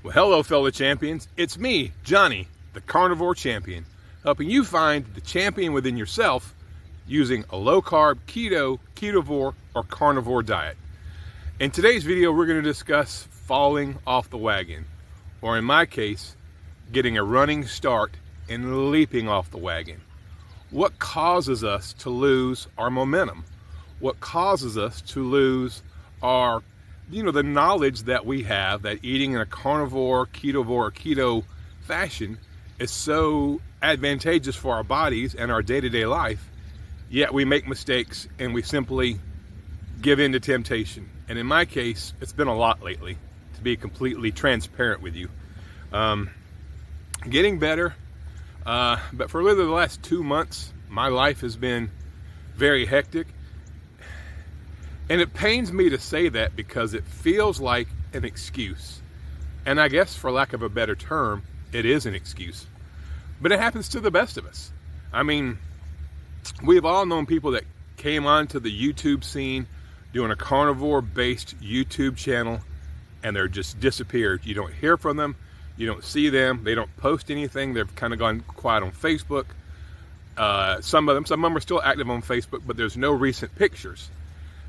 Well, hello, fellow champions. It's me, Johnny, the Carnivore Champion, helping you find the champion within yourself using a low-carb, keto, ketovore, or carnivore diet. In today's video, we're going to discuss falling off the wagon, or in my case, getting a running start and leaping off the wagon. What causes us to lose our momentum? What causes us to lose our the knowledge that we have that eating in a carnivore, ketovore, or keto fashion is so advantageous for our bodies and our day-to-day life, yet we make mistakes and we simply give in to temptation. And in my case, it's been a lot lately, to be completely transparent with you. Getting better, but for literally the last 2 months, my life has been very hectic. And it pains me to say that because it feels like an excuse. And I guess, for lack of a better term, it is an excuse. But it happens to the best of us. I mean, we've all known people that came onto the YouTube scene doing a carnivore-based YouTube channel, and they're just disappeared. You don't hear from them. You don't see them. They don't post anything. They've kind of gone quiet on Facebook. Some of them are still active on Facebook, but there's no recent pictures.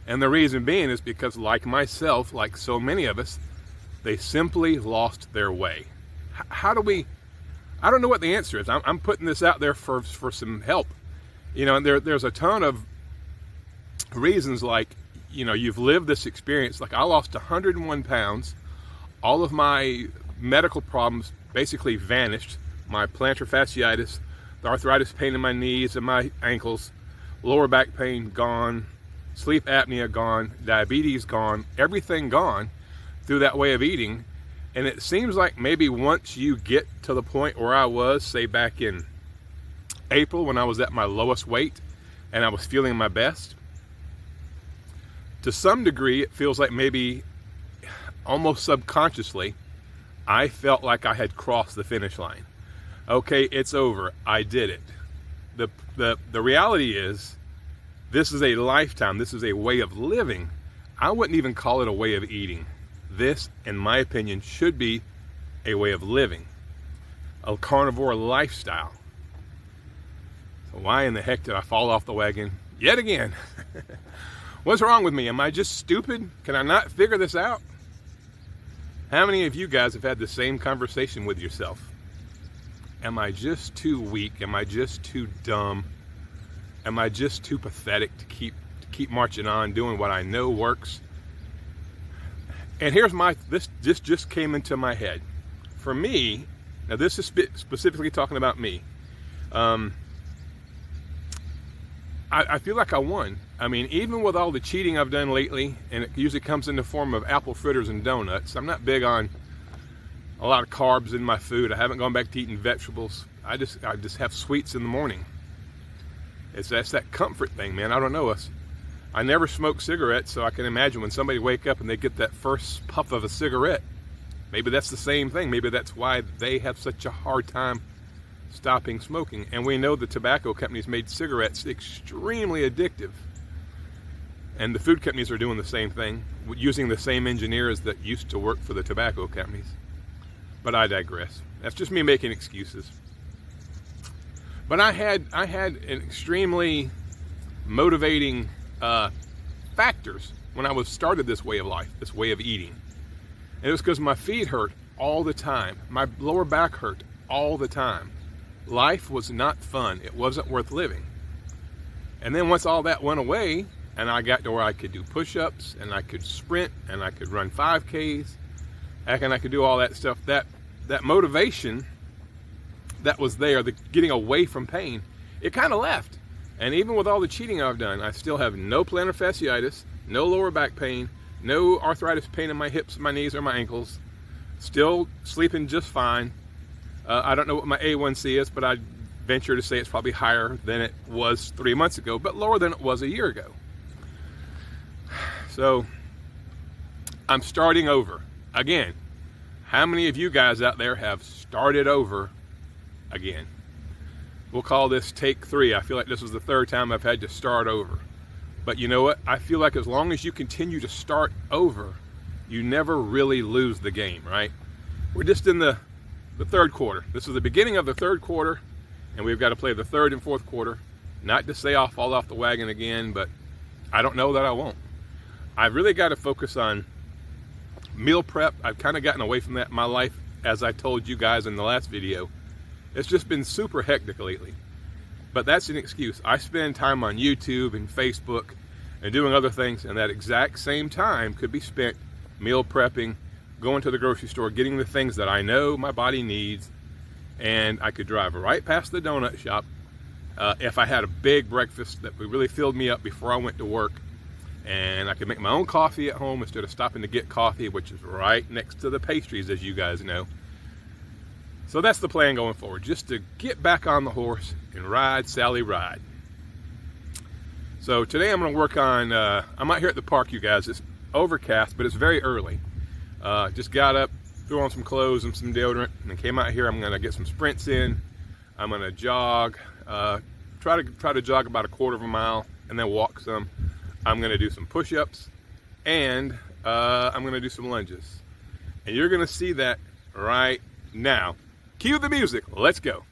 And the reason being is because, like myself, like so many of us, they simply lost their way. How do we, I don't know what the answer is. I'm putting this out there for some help. And there's a ton of reasons, like, you've lived this experience. Like, I lost 101 pounds. All of my medical problems basically vanished. My plantar fasciitis, the arthritis pain in my knees and my ankles, lower back pain gone, sleep apnea gone, diabetes gone, everything gone through that way of eating. And it seems like maybe once you get to the point where I was, say back in April when I was at my lowest weight and I was feeling my best, to some degree it feels like maybe almost subconsciously I felt like I had crossed the finish line. Okay, it's over. I did it. The reality is, this is a lifetime. This is a way of living. I wouldn't even call it a way of eating. This, in my opinion, should be a way of living, a carnivore lifestyle. So why in the heck did I fall off the wagon yet again? What's wrong with me? Am I just stupid? Can I not figure this out? How many of you guys have had the same conversation with yourself? Am I just too weak? Am I just too dumb? Am I just too pathetic to keep marching on, doing what I know works? And here's this just came into my head. For me, now this is specifically talking about me. I feel like I won. I mean, even with all the cheating I've done lately, and it usually comes in the form of apple fritters and donuts. I'm not big on a lot of carbs in my food. I haven't gone back to eating vegetables. I just have sweets in the morning. That's that comfort thing, man. I don't know us. I never smoke cigarettes, so I can imagine when somebody wake up and they get that first puff of a cigarette, maybe that's the same thing. Maybe that's why they have such a hard time stopping smoking. And we know the tobacco companies made cigarettes extremely addictive. And the food companies are doing the same thing, using the same engineers that used to work for the tobacco companies. But I digress. That's just me making excuses. But I had an extremely motivating factors when I was started this way of life, this way of eating. And it was because my feet hurt all the time. My lower back hurt all the time. Life was not fun. It wasn't worth living. And then once all that went away, and I got to where I could do push-ups, and I could sprint, and I could run 5Ks, and I could do all that stuff, that motivation that was there, the getting away from pain, it kind of left. And even with all the cheating I've done, I still have no plantar fasciitis, no lower back pain, no arthritis pain in my hips, my knees, or my ankles. Still sleeping just fine. I don't know what my A1C is, but I'd venture to say it's probably higher than it was 3 months ago, but lower than it was a year ago. So I'm starting over. Again, how many of you guys out there have started over again? We'll call this take 3. I feel like this was the 3rd time I've had to start over. But you know what? I feel like as long as you continue to start over, you never really lose the game, right? we're just in the third quarter. This is the beginning of the third quarter, and we've got to play the third and fourth quarter. Not to say I'll fall off the wagon again, but I don't know that I won't. I've really got to focus on meal prep. I've kind of gotten away from that in my life, as I told you guys in the last video. It's just been super hectic lately. But that's an excuse. I spend time on YouTube and Facebook and doing other things, and that exact same time could be spent meal prepping, going to the grocery store, getting the things that I know my body needs, and I could drive right past the donut shop if I had a big breakfast that really filled me up before I went to work, and I could make my own coffee at home instead of stopping to get coffee, which is right next to the pastries, as you guys know. So that's the plan going forward, just to get back on the horse and ride, Sally, ride. So today I'm going to work on, I'm out here at the park, you guys. It's overcast, but it's very early. Just got up, threw on some clothes and some deodorant, and then came out here. I'm going to get some sprints in. I'm going to jog, try to jog about a quarter of a mile, and then walk some. I'm going to do some push-ups, and I'm going to do some lunges. And you're going to see that right now. Cue the music. Let's go.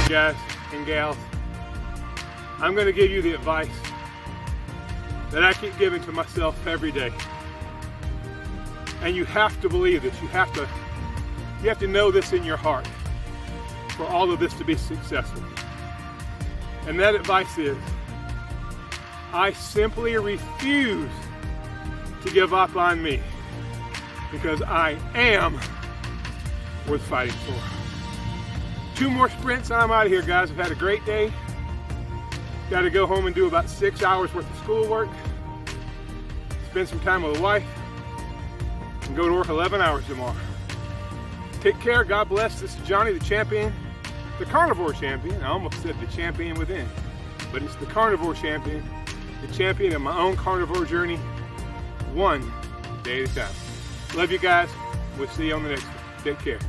Guys and gals, I'm going to give you the advice that I keep giving to myself every day. And you have to believe this. You have to know this in your heart for all of this to be successful. And that advice is, I simply refuse to give up on me, because I am worth fighting for. 2 more sprints and I'm out of here, guys. I've had a great day. Got to go home and do about 6 hours worth of schoolwork, spend some time with the wife, and go to work 11 hours tomorrow. Take care. God bless. This is Johnny, the champion, the carnivore champion. I almost said the champion within, but it's the carnivore champion, the champion of my own carnivore journey, one day at a time. Love you guys. We'll see you on the next one. Take care.